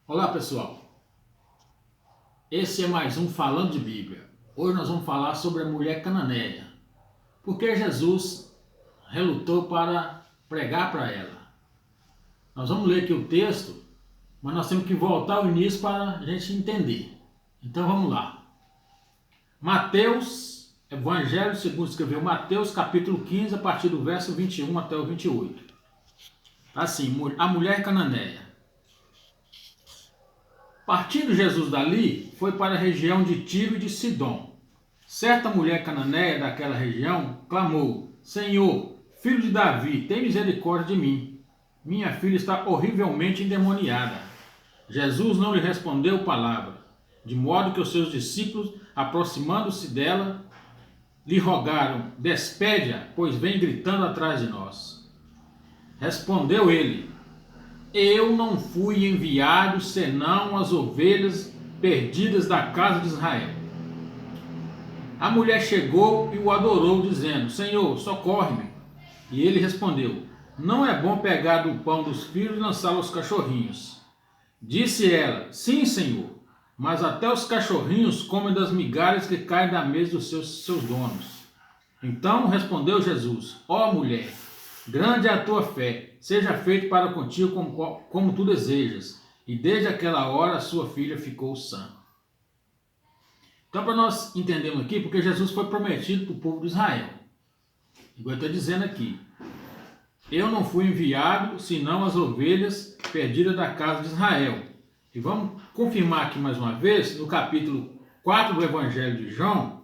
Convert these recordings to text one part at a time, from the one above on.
Olá pessoal, esse é mais um Falando de Bíblia. Hoje nós vamos falar sobre a mulher cananeia. Por que Jesus relutou para pregar para ela? Nós vamos ler aqui o texto, mas nós temos que voltar ao início para a gente entender. Então vamos lá. Mateus, Evangelho segundo escreveu Mateus capítulo 15, a partir do verso 21 até o 28. Assim, a mulher cananeia. Partindo Jesus dali, foi para a região de Tiro e de Sidom. Certa mulher cananeia daquela região clamou: Senhor, filho de Davi, tem misericórdia de mim. Minha filha está horrivelmente endemoniada. Jesus não lhe respondeu palavra, de modo que os seus discípulos, aproximando-se dela, lhe rogaram: Despede-a, pois vem gritando atrás de nós. Respondeu ele: Eu não fui enviado senão as ovelhas perdidas da casa de Israel. A mulher chegou e o adorou, dizendo: Senhor, socorre-me. E ele respondeu: Não é bom pegar do pão dos filhos e lançá-lo aos cachorrinhos. Disse ela: Sim, Senhor, mas até os cachorrinhos comem das migalhas que caem da mesa dos seus donos. Então respondeu Jesus: Ó mulher, grande é a tua fé, seja feito para contigo como tu desejas. E desde aquela hora a sua filha ficou sã. Então, para nós entendermos aqui, porque Jesus foi prometido para o povo de Israel. Igual está dizendo aqui: Eu não fui enviado senão as ovelhas perdidas da casa de Israel. E vamos confirmar aqui mais uma vez, no capítulo 4 do Evangelho de João,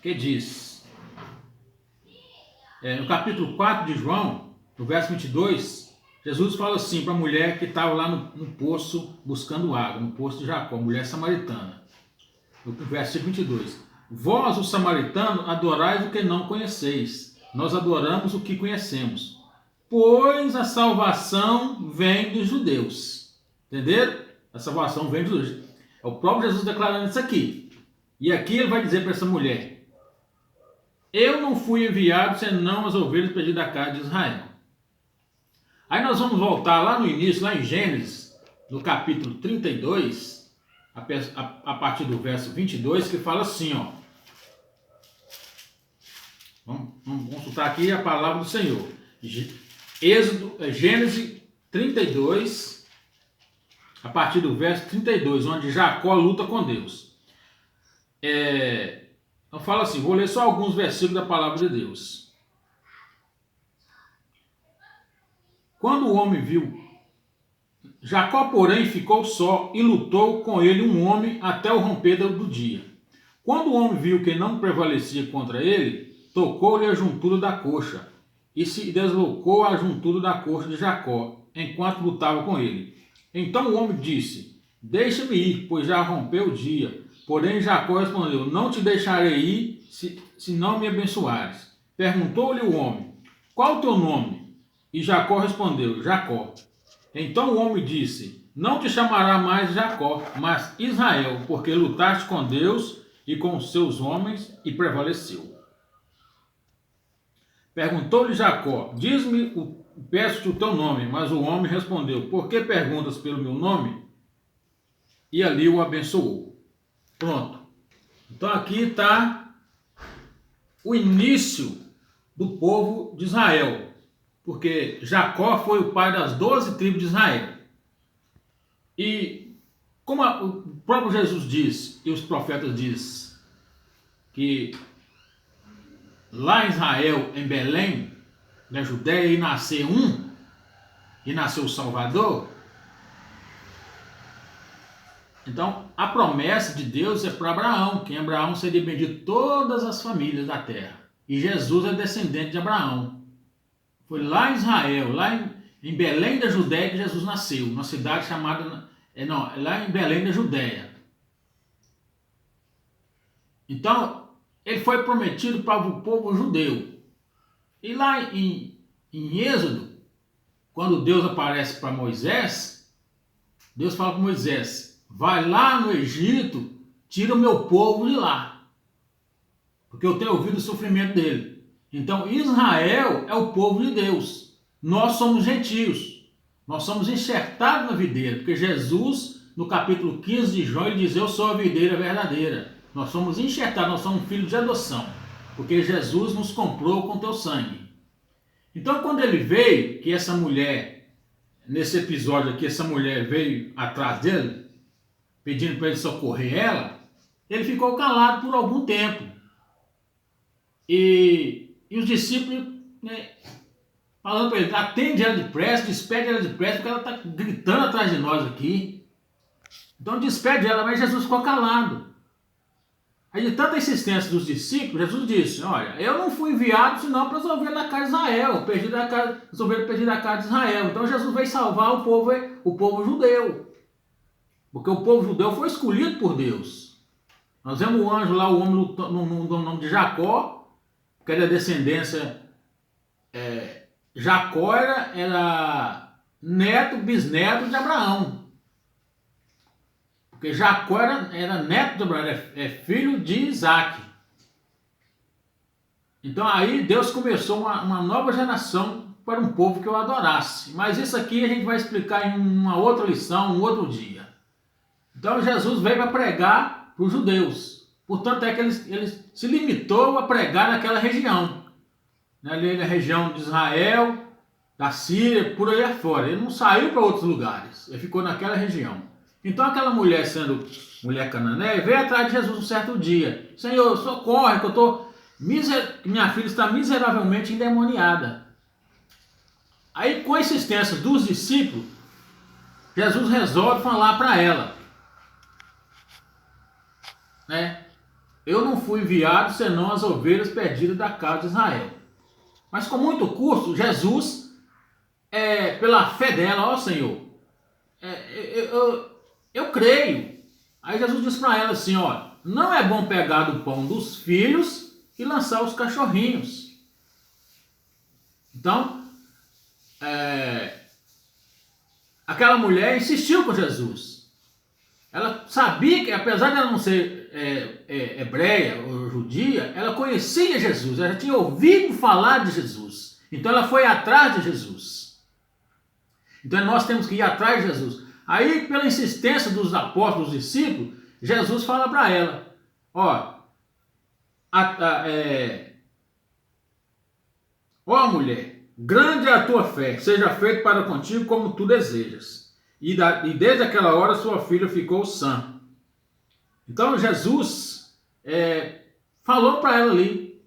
que diz, no capítulo 4 de João, no verso 22, Jesus fala assim para a mulher que estava lá no poço buscando água, no poço de Jacó, mulher samaritana. No versículo 22. Vós, os samaritanos, adorais o que não conheceis. Nós adoramos o que conhecemos. Pois a salvação vem dos judeus. Entenderam? A salvação vem dos judeus. É o próprio Jesus declarando isso aqui. E aqui ele vai dizer para essa mulher: Eu não fui enviado senão as ovelhas perdidas da casa de Israel. Aí nós vamos voltar lá no início, lá em Gênesis, no capítulo 32, a partir do verso 22, que fala assim, ó. Vamos consultar aqui a palavra do Senhor. Gênesis 32, a partir do verso 32, onde Jacó luta com Deus. Então fala assim, vou ler só alguns versículos da palavra de Deus. Quando o homem viu, Jacó, porém, ficou só e lutou com ele um homem até o romper do dia. Quando o homem viu que não prevalecia contra ele, tocou-lhe a juntura da coxa e se deslocou a juntura da coxa de Jacó, enquanto lutava com ele. Então o homem disse: Deixa-me ir, pois já rompeu o dia. Porém Jacó respondeu: Não te deixarei ir, se não me abençoares. Perguntou-lhe o homem: Qual o teu nome? E Jacó respondeu: Jacó. Então o homem disse: Não te chamará mais Jacó, mas Israel, porque lutaste com Deus e com os seus homens e prevaleceu. Perguntou-lhe Jacó: Diz-me, peço-te o teu nome. Mas o homem respondeu: Por que perguntas pelo meu nome? E ali o abençoou. Pronto. Então aqui está o início do povo de Israel. Porque Jacó foi o pai das 12 tribos de Israel. E como o próprio Jesus diz, e os profetas dizem, que lá em Israel, em Belém, na Judéia, ia nascer e nasceu o Salvador. Então, a promessa de Deus é para Abraão, que em Abraão seria bendito todas as famílias da terra. E Jesus é descendente de Abraão. Foi lá em Israel, lá em Belém da Judéia, que Jesus nasceu, numa cidade chamada, lá em Belém da Judéia. Então, ele foi prometido para o povo judeu. E lá em Êxodo, quando Deus aparece para Moisés, Deus fala para Moisés: vai lá no Egito, tira o meu povo de lá, porque eu tenho ouvido o sofrimento dele. Então Israel é o povo de Deus. nós somos gentios. Nós somos enxertados na videira, porque Jesus, no capítulo 15 de João, ele diz: eu sou a videira verdadeira. Nós somos enxertados, nós somos filhos de adoção, porque Jesus nos comprou com teu sangue. Então, quando ele veio, que essa mulher, nesse episódio aqui, essa mulher veio atrás dele, pedindo para ele socorrer ela, ele ficou calado por algum tempo. E os discípulos, né, falando para ele: atende ela depressa, despede ela depressa, porque ela está gritando atrás de nós aqui. Então despede ela, mas Jesus ficou calado. Aí, de tanta insistência dos discípulos, Jesus disse: olha, eu não fui enviado senão para as ovelhas da casa de Israel, as ovelhas perdidas da casa de Israel. Então Jesus veio salvar o povo judeu, porque o povo judeu foi escolhido por Deus. Nós vemos o anjo lá, o homem no nome de Jacó, que era descendência. Jacó era neto, bisneto de Abraão. Porque Jacó era neto de Abraão, é filho de Isaac. Então aí Deus começou uma nova geração para um povo que o adorasse. Mas isso aqui a gente vai explicar em uma outra lição, um outro dia. Então Jesus veio para pregar para os judeus. Portanto é que ele se limitou a pregar naquela região. Ali na região de Israel, da Síria, por aí afora. Ele não saiu para outros lugares. Ele ficou naquela região. Então aquela mulher, sendo mulher cananeia, veio atrás de Jesus um certo dia: Senhor, socorre, que minha filha está miseravelmente endemoniada. Aí, com a insistência dos discípulos, Jesus resolve falar para ela, né? Eu não fui enviado senão as ovelhas perdidas da casa de Israel. Mas com muito custo, Jesus, pela fé dela: ó Senhor, eu creio. Aí Jesus disse para ela assim: ó, não é bom pegar do pão dos filhos e lançar os cachorrinhos. Então, aquela mulher insistiu com Jesus. Ela sabia que, apesar de ela não ser hebreia ou judia, ela conhecia Jesus, ela já tinha ouvido falar de Jesus. Então ela foi atrás de Jesus. Então nós temos que ir atrás de Jesus. Aí, pela insistência dos apóstolos, dos discípulos, Jesus fala para ela: ó, ó mulher, grande é a tua fé, seja feito para contigo como tu desejas. E desde aquela hora sua filha ficou sã. Então Jesus falou para ela ali,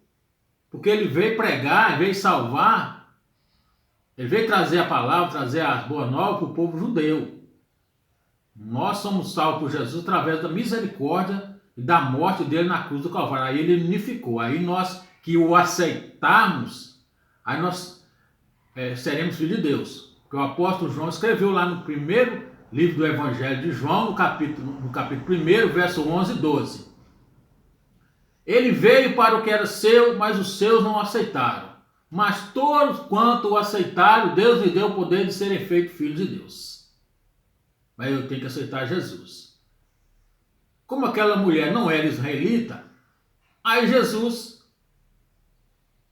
porque ele veio pregar, veio salvar, ele veio trazer a palavra, trazer as boas novas para o povo judeu. Nós somos salvos por Jesus através da misericórdia e da morte dele na cruz do Calvário. Aí ele unificou. Aí nós que o aceitarmos, aí nós seremos filhos de Deus. Porque o apóstolo João escreveu lá no primeiro livro do Evangelho de João, no capítulo 1, verso 11 e 12. Ele veio para o que era seu, mas os seus não aceitaram. Mas todos quanto o aceitaram, Deus lhe deu o poder de serem feitos filhos de Deus. Mas eu tenho que aceitar Jesus. Como aquela mulher não era israelita, aí Jesus,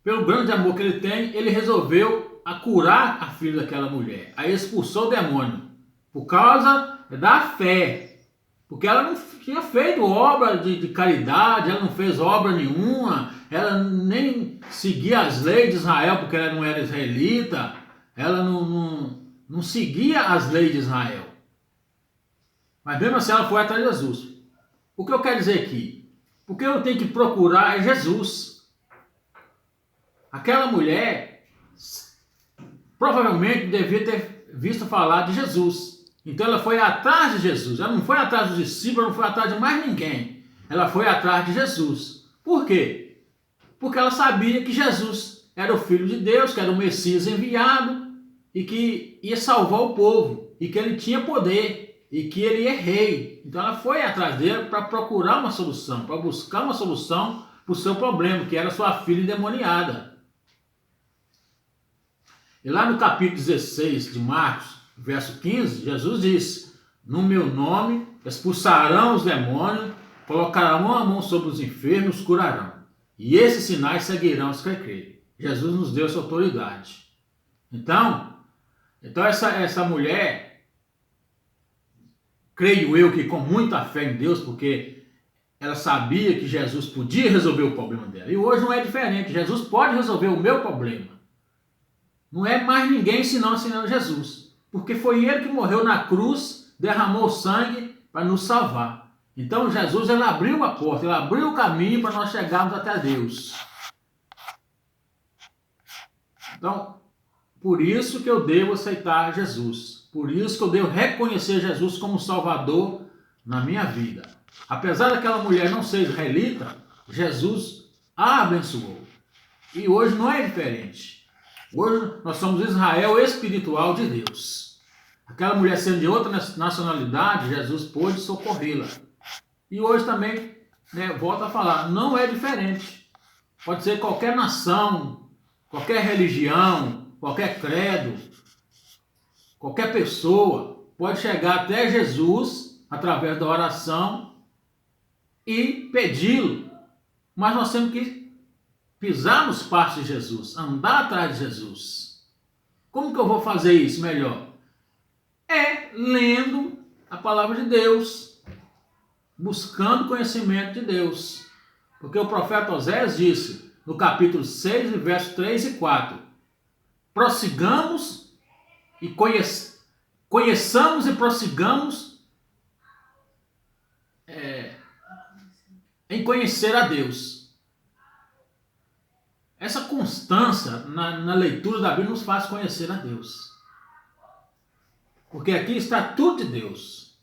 pelo grande amor que ele tem, ele resolveu curar a filha daquela mulher. Aí expulsou o demônio, por causa da fé. Porque ela não tinha feito obra de caridade, ela não fez obra nenhuma, ela nem seguia as leis de Israel, porque ela não era israelita, ela não seguia as leis de Israel. Mas mesmo assim ela foi atrás de Jesus. O que eu quero dizer aqui? Porque eu tenho que procurar Jesus. Aquela mulher provavelmente devia ter visto falar de Jesus. Então ela foi atrás de Jesus. Ela não foi atrás dos discípulos, não foi atrás de mais ninguém. Ela foi atrás de Jesus. Por quê? Porque ela sabia que Jesus era o Filho de Deus, que era o Messias enviado e que ia salvar o povo e que ele tinha poder. E que ele é rei. Então ela foi atrás dele para procurar uma solução, para buscar uma solução para o seu problema, que era sua filha endemoniada. E lá no capítulo 16 de Marcos, verso 15, Jesus disse: no meu nome expulsarão os demônios, colocarão a mão sobre os enfermos, os curarão. E esses sinais seguirão os que crerem. Jesus nos deu essa autoridade. Então essa mulher, creio eu que com muita fé em Deus, porque ela sabia que Jesus podia resolver o problema dela. E hoje não é diferente. Jesus pode resolver o meu problema. Não é mais ninguém senão Jesus. Porque foi ele que morreu na cruz, derramou sangue para nos salvar. Então Jesus, ele abriu a porta, ele abriu o caminho para nós chegarmos até Deus. Então, por isso que eu devo aceitar Jesus. Por isso que eu devo reconhecer Jesus como Salvador na minha vida. Apesar daquela mulher não ser israelita, Jesus a abençoou. E hoje não é diferente. Hoje nós somos Israel espiritual de Deus. Aquela mulher sendo de outra nacionalidade, Jesus pôde socorrê-la. E hoje também, volto a falar, não é diferente. Pode ser qualquer nação, qualquer religião, qualquer credo, qualquer pessoa pode chegar até Jesus através da oração e pedi-lo. Mas nós temos que pisar nos passos de Jesus, andar atrás de Jesus. Como que eu vou fazer isso melhor? É lendo a palavra de Deus, buscando conhecimento de Deus. Porque o profeta Oséias disse, no capítulo 6, versos 3 e 4, prossigamos e conheçamos e prossigamos em conhecer a Deus. Essa constância na leitura da Bíblia nos faz conhecer a Deus. Porque aqui está tudo de Deus.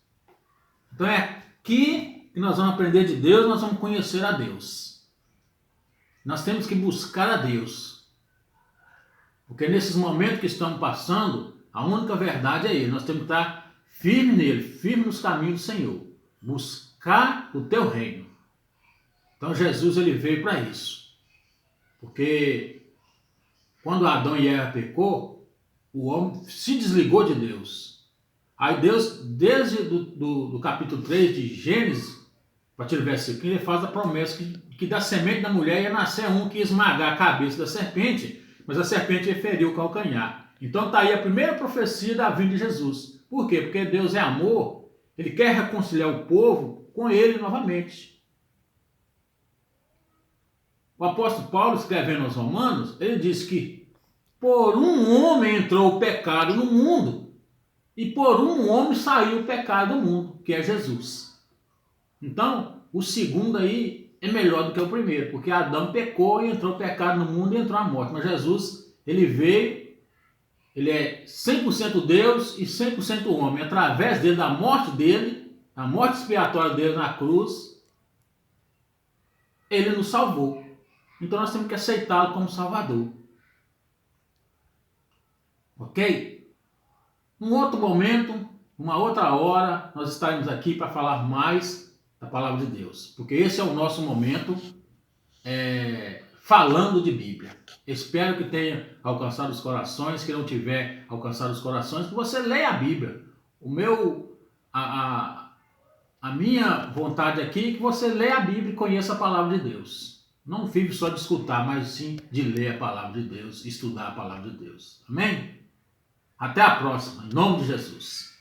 Então é aqui que nós vamos aprender de Deus, nós vamos conhecer a Deus. Nós temos que buscar a Deus. Porque nesses momentos que estamos passando, a única verdade é Ele. Nós temos que estar firme nele, firme nos caminhos do Senhor. Buscar o teu reino. Então Jesus, ele veio para isso. Porque quando Adão e Eva pecou, o homem se desligou de Deus. Aí Deus, desde do capítulo 3 de Gênesis, a partir do versículo 15, ele faz a promessa que da semente da mulher ia nascer um que ia esmagar a cabeça da serpente, mas a serpente ia ferir o calcanhar. Então está aí a primeira profecia da vinda de Jesus. Por quê? Porque Deus é amor, ele quer reconciliar o povo com ele novamente. O apóstolo Paulo, escrevendo aos Romanos, ele diz que por um homem entrou o pecado no mundo e por um homem saiu o pecado do mundo, que é Jesus. Então, o segundo aí é melhor do que o primeiro, porque Adão pecou e entrou o pecado no mundo e entrou a morte. Mas Jesus, ele veio, ele é 100% Deus e 100% homem. Através dele, da morte dele, a morte expiatória dele na cruz, ele nos salvou. Então nós temos que aceitá-lo como Salvador. Ok? Num outro momento, uma outra hora, nós estaremos aqui para falar mais da palavra de Deus. Porque esse é o nosso momento falando de Bíblia. Espero que tenha alcançado os corações. Que não tiver alcançado os corações, que você leia a Bíblia. A minha vontade aqui é que você leia a Bíblia e conheça a palavra de Deus. Não vive só de escutar, mas sim de ler a palavra de Deus, estudar a palavra de Deus. Amém? Até a próxima, em nome de Jesus.